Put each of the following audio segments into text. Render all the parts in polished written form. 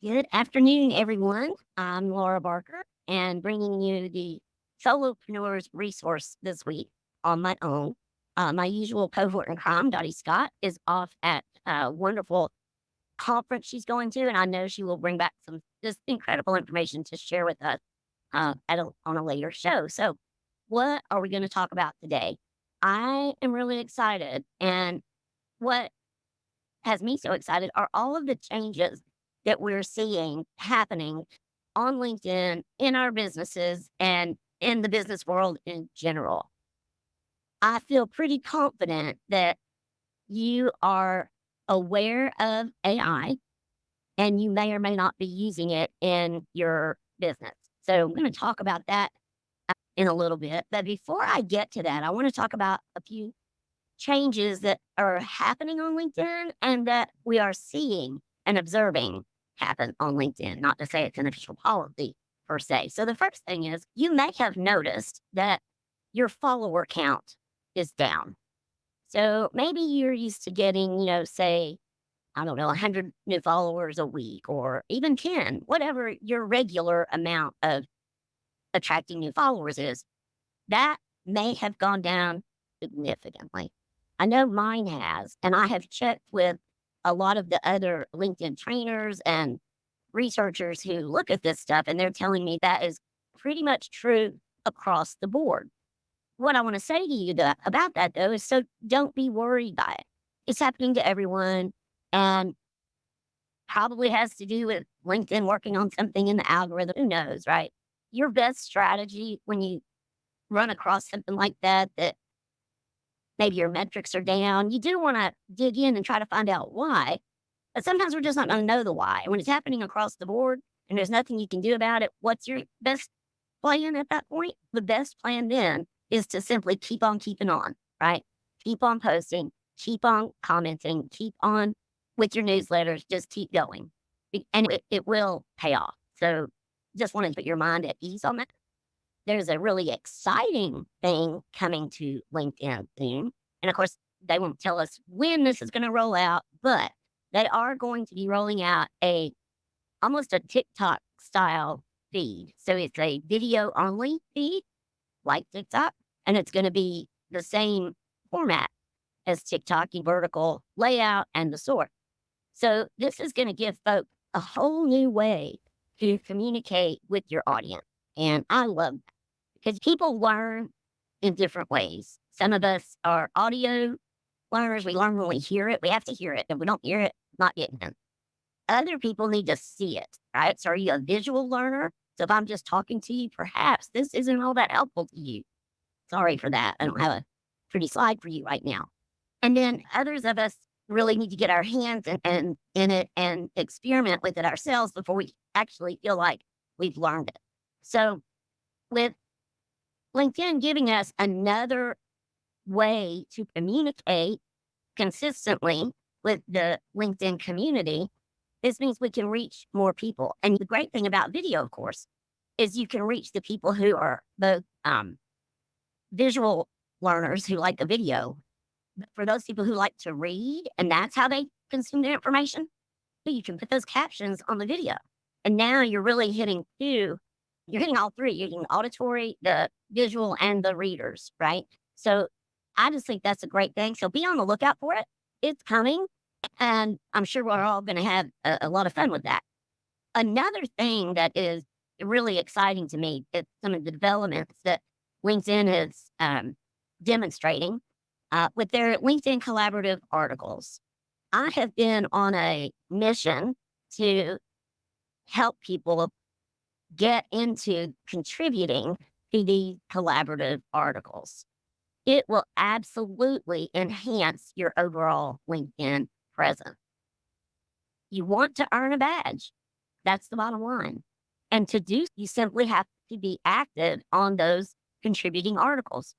Good afternoon, everyone. I'm Laura Barker and bringing you the solopreneurs resource this week on my own. My usual cohort in crime, Dottie Scott, is off at a wonderful conference she's going to, and I know she will bring back some just incredible information to share with us on a later show. So, what are we going to talk about today? I am really excited, and what has me so excited are all of the changes that we're seeing happening on LinkedIn in our businesses and in the business world in general. I feel pretty confident that you are aware of AI and you may or may not be using it in your business. So, I'm going to talk about that in a little bit. But before I get to that, I want to talk about a few changes that are happening on LinkedIn and that we are seeing and observing happen on LinkedIn. Not to say it's an official policy per se. So the first thing is you may have noticed that your follower count is down. So maybe you're used to getting, say, I don't know, 100 new followers a week or even 10, whatever your regular amount of attracting new followers is. That may have gone down significantly. I know mine has, and I have checked with a lot of the other LinkedIn trainers and researchers who look at this stuff, and they're telling me that is pretty much true across the board. What I want to say to you about that, though, is so don't be worried by it. It's happening to everyone and probably has to do with LinkedIn working on something in the algorithm. Who knows, right? Your best strategy when you run across something like that, that maybe your metrics are down, you do want to dig in and try to find out why. But sometimes we're just not going to know the why. When it's happening across the board and there's nothing you can do about it, what's your best plan at that point? The best plan then is to simply keep on keeping on, right? Keep on posting, keep on commenting, keep on with your newsletters, just keep going. And it will pay off. So just want to put your mind at ease on that. There's a really exciting thing coming to LinkedIn soon. And of course, they won't tell us when this is going to roll out, but they are going to be rolling out a almost a TikTok style feed. So it's a video only feed like TikTok, and it's going to be the same format as TikTok, the vertical layout and the sort. So this is going to give folks a whole new way to communicate with your audience. And I love because people learn in different ways. Some of us are audio learners. We learn when we hear it. We have to hear it. If we don't hear it, not getting it. Other people need to see it, right? So are you a visual learner? So if I'm just talking to you, perhaps this isn't all that helpful to you. Sorry for that. I don't have a pretty slide for you right now. And then others of us really need to get our hands in it and experiment with it ourselves before we actually feel like we've learned it. So with LinkedIn giving us another way to communicate consistently with the LinkedIn community, this means we can reach more people. And the great thing about video, of course, is you can reach the people who are both visual learners who like the video. But for those people who like to read and that's how they consume their information, you can put those captions on the video. And now you're really hitting you're hitting all three. You're hitting the auditory, the visual, and the readers, right? So I just think that's a great thing. So be on the lookout for it. It's coming. And I'm sure we're all going to have a lot of fun with that. Another thing that is really exciting to me is some of the developments that LinkedIn is demonstrating with their LinkedIn collaborative articles. I have been on a mission to help people get into contributing to these collaborative articles. It will absolutely enhance your overall LinkedIn presence. You want to earn a badge. That's the bottom line. And to do, you simply have to be active on those contributing articles.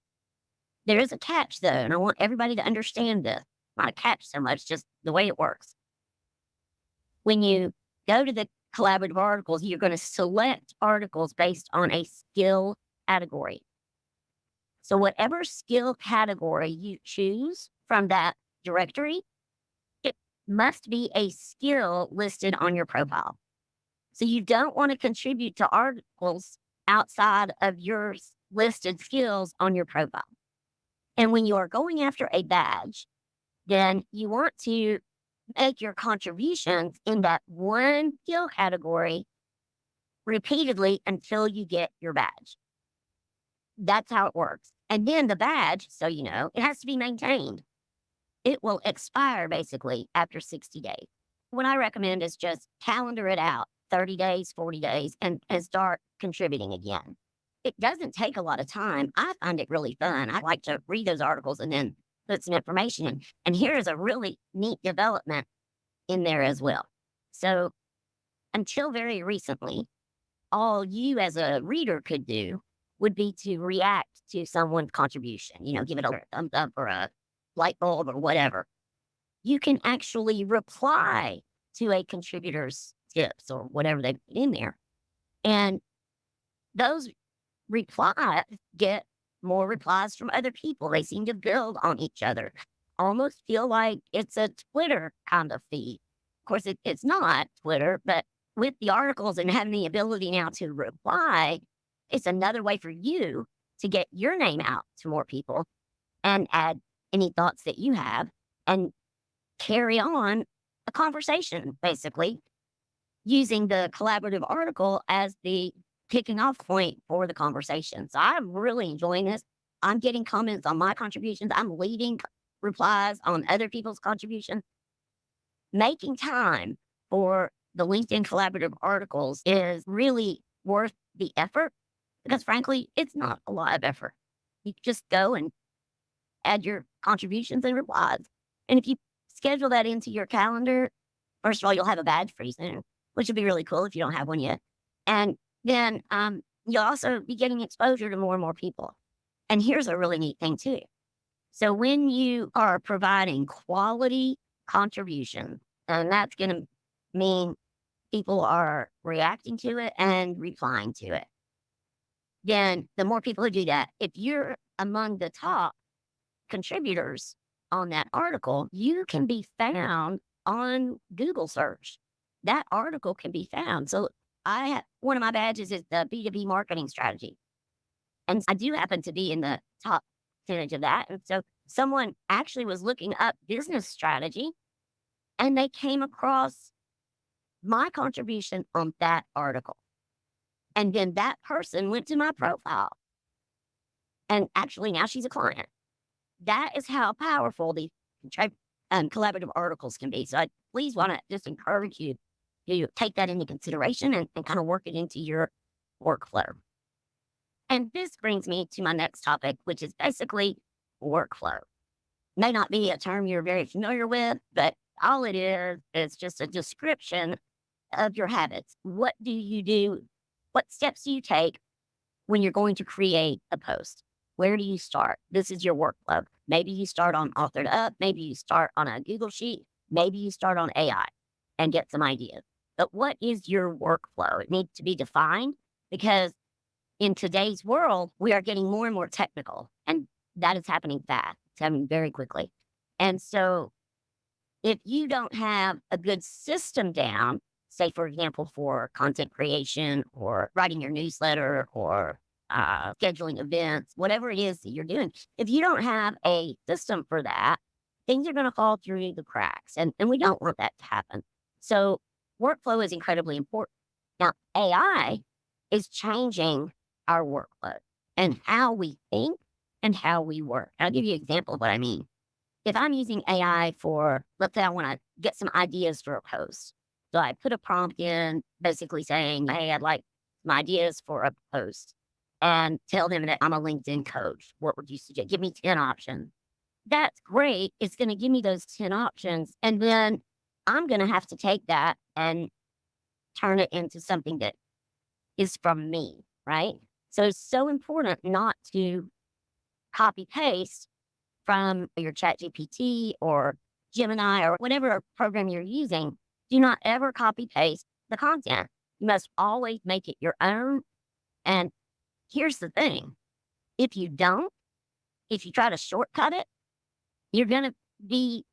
There is a catch though, and I want everybody to understand this. Not a catch so much, just the way it works. When you go to the collaborative articles, you're going to select articles based on a skill category. So, whatever skill category you choose from that directory, it must be a skill listed on your profile. So you don't want to contribute to articles outside of your listed skills on your profile. And when you are going after a badge, then you want to make your contributions in that one skill category repeatedly until you get your badge. That's how it works. And then the badge, so you know, it has to be maintained. It will expire basically after 60 days. What I recommend is just calendar it out 30 days, 40 days, and start contributing again. It doesn't take a lot of time. I find it really fun. I like to read those articles and then put some information in. And here is a really neat development in there as well. So until very recently, all you as a reader could do would be to react to someone's contribution, give it a thumbs up or a light bulb or whatever. You can actually reply to a contributor's tips or whatever they put in there. And those replies get more replies from other people. They seem to build on each other. Almost feel like it's a Twitter kind of feed. Of course, it's not Twitter, but with the articles and having the ability now to reply, it's another way for you to get your name out to more people and add any thoughts that you have and carry on a conversation, basically, using the collaborative article as the kicking off point for the conversation. So I'm really enjoying this. I'm getting comments on my contributions. I'm leaving replies on other people's contributions. Making time for the LinkedIn collaborative articles is really worth the effort because, frankly, it's not a lot of effort. You just go and add your contributions and replies. And if you schedule that into your calendar, first of all, you'll have a badge pretty soon, which would be really cool if you don't have one yet. And then you'll also be getting exposure to more and more people. And here's a really neat thing, too. So when you are providing quality contribution, and that's going to mean people are reacting to it and replying to it, then the more people who do that, if you're among the top contributors on that article, you can be found on Google search. That article can be found. So one of my badges is the B2B marketing strategy. And I do happen to be in the top percentage of that. And so someone actually was looking up business strategy and they came across my contribution on that article. And then that person went to my profile. And actually now she's a client. That is how powerful the collaborative articles can be. So I please want to just encourage you to take that into consideration and kind of work it into your workflow. And this brings me to my next topic, which is basically workflow. May not be a term you're very familiar with, but all it is just a description of your habits. What do you do? What steps do you take when you're going to create a post? Where do you start? This is your workflow. Maybe you start on Authored Up. Maybe you start on a Google Sheet. Maybe you start on AI and get some ideas. But what is your workflow? It needs to be defined because in today's world, we are getting more and more technical, and that is happening fast. It's happening very quickly. And so if you don't have a good system down, say, for example, for content creation or writing your newsletter or scheduling events, whatever it is that you're doing, if you don't have a system for that, things are going to fall through the cracks. And we don't want that to happen. So workflow is incredibly important. Now, AI is changing our workflow and how we think and how we work. I'll give you an example of what I mean. If I'm using AI for, let's say I want to get some ideas for a post. So I put a prompt in basically saying, hey, I'd like some ideas for a post and tell them that I'm a LinkedIn coach. What would you suggest? Give me 10 options. That's great. It's going to give me those 10 options. And then I'm going to have to take that and turn it into something that is from me, right? So it's so important not to copy paste from your ChatGPT or Gemini or whatever program you're using. Do not ever copy paste the content. You must always make it your own. And here's the thing. If you don't, if you try to shortcut it, you're going to be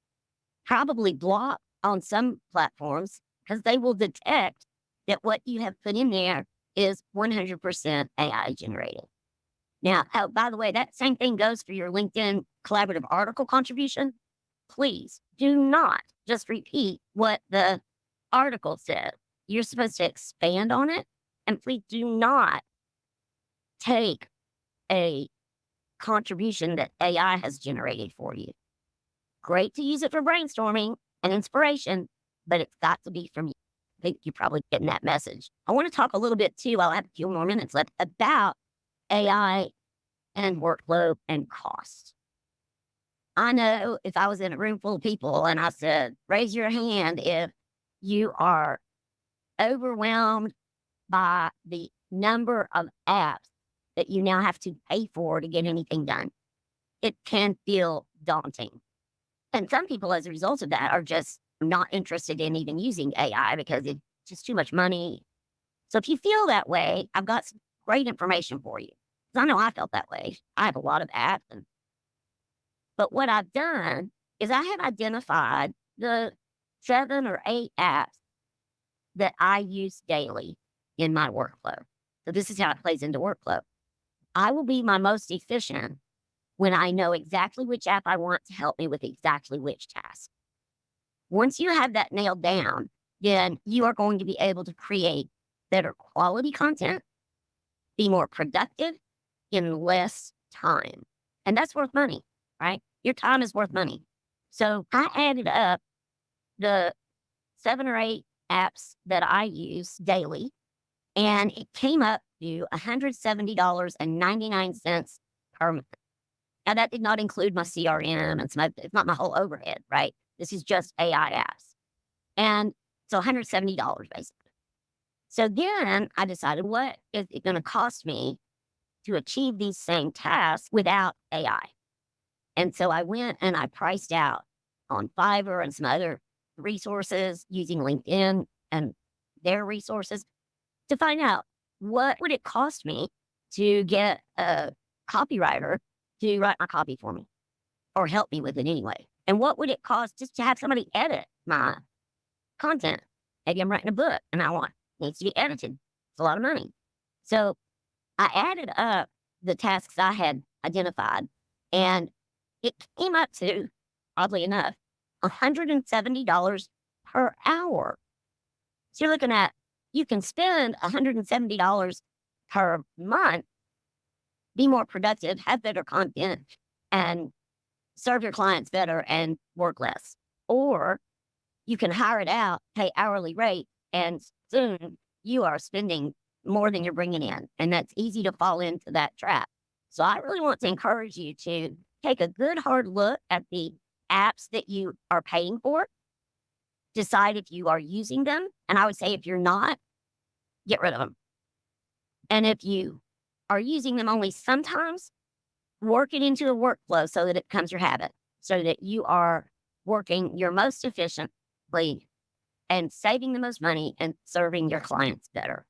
probably blocked on some platforms because they will detect that what you have put in there is 100% AI generated. Now, oh, by the way, that same thing goes for your LinkedIn collaborative article contribution. Please do not just repeat what the article said. You're supposed to expand on it. And please do not take a contribution that AI has generated for you. Great to use it for brainstorming and inspiration, but it's got to be from you. I think you're probably getting that message. I want to talk a little bit too, I'll have a few more minutes left, about AI and workload and cost. I know if I was in a room full of people and I said, raise your hand if you are overwhelmed by the number of apps that you now have to pay for to get anything done. It can feel daunting. And some people, as a result of that, are just not interested in even using AI because it's just too much money. So if you feel that way, I've got some great information for you. 'Cause I know I felt that way. I have a lot of apps. But what I've done is I have identified the 7 or 8 apps that I use daily in my workflow. So this is how it plays into workflow. I will be my most efficient when I know exactly which app I want to help me with exactly which task. Once you have that nailed down, then you are going to be able to create better quality content, be more productive in less time. And that's worth money, right? Your time is worth money. So I added up the 7 or 8 apps that I use daily, and it came up to $170.99 per month. Now, that did not include my CRM and it's not my whole overhead, right? This is just AI apps. And so $170 basically. So then I decided, what is it going to cost me to achieve these same tasks without AI? And so I went and I priced out on Fiverr and some other resources using LinkedIn and their resources to find out what would it cost me to get a copywriter to write my copy for me or help me with it anyway. And what would it cost just to have somebody edit my content? Maybe I'm writing a book and needs to be edited. It's a lot of money. So I added up the tasks I had identified, and it came up to, oddly enough, $170 per hour. So you're looking at, you can spend $170 per month, be more productive, have better content, and serve your clients better and work less. Or you can hire it out, pay hourly rate, and soon you are spending more than you're bringing in. And that's easy to fall into that trap. So I really want to encourage you to take a good hard look at the apps that you are paying for. Decide if you are using them. And I would say if you're not, get rid of them. And if you are using them only sometimes, work it into a workflow so that it becomes your habit, so that you are working your most efficiently and saving the most money and serving your clients better.